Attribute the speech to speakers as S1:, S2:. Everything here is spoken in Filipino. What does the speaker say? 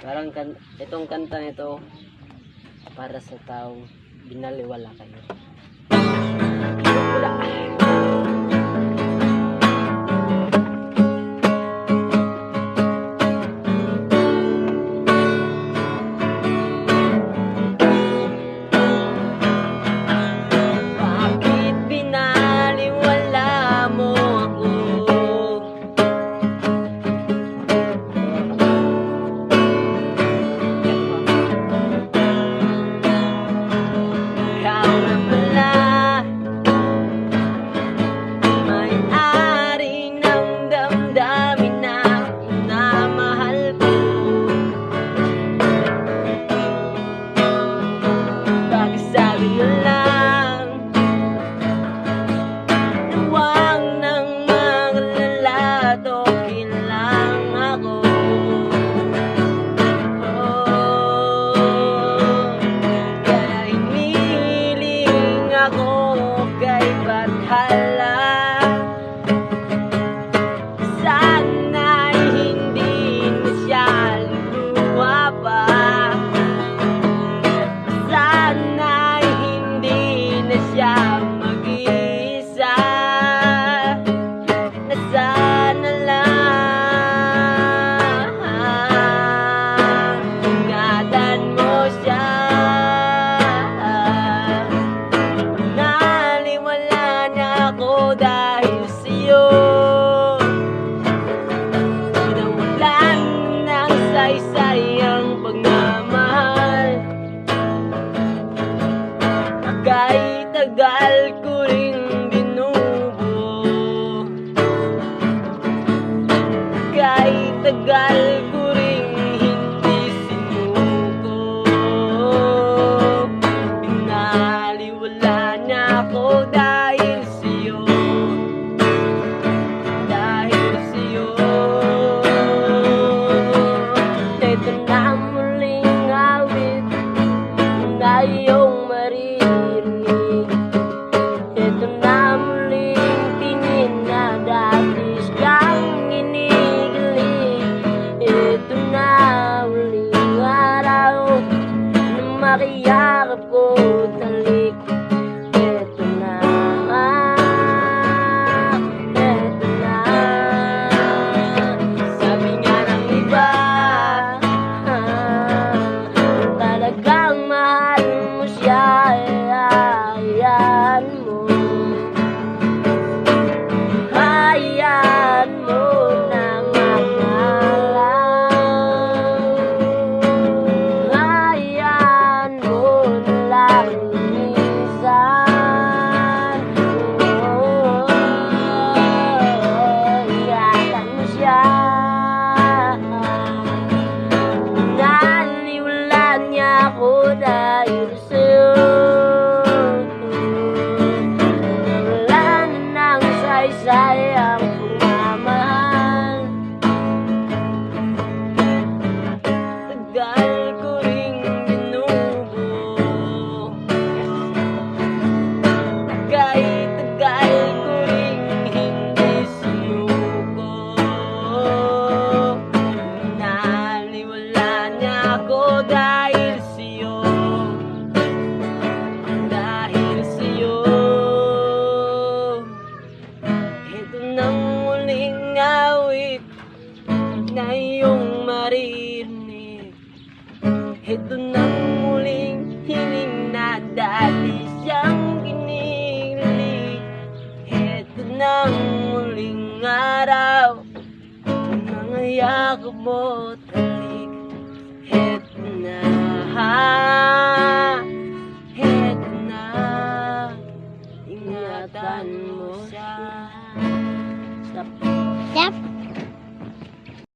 S1: Itong kanta nito para sa taong binaliwala kayo. Tagal ko rin binubuo, kahit tagal ko rin hindi sinuko. Binaliwala na ako dahil sa'yo, dahil sa'yo. Ito na ang muling awit na iyong maririnig. Ito na muling tingin na dati siyang inigilig. Ito na muling araw na makiyakap ko talik. Ito na, ito na. Sabi nga ng iba, talagang mahal mo siya, hayaan mo. Hayaan mo na magalang. Hayaan mo na lang lumisan. Hayaan mo siya. Naniwala niya ako dahil sa'yo. Wala na nang saysay ang pagmamahal. Tagal ko ring binubuo, kahit tagal ko ring hindi sinuko. Naniwala niya ako dahil sa'yo, dahil sa'yo. Ito nang muling awit na iyong maririnig. Ito nang muling hiling na dati siyang kinikilig. Ito nang muling araw na mga yakap mo talik. Ito na.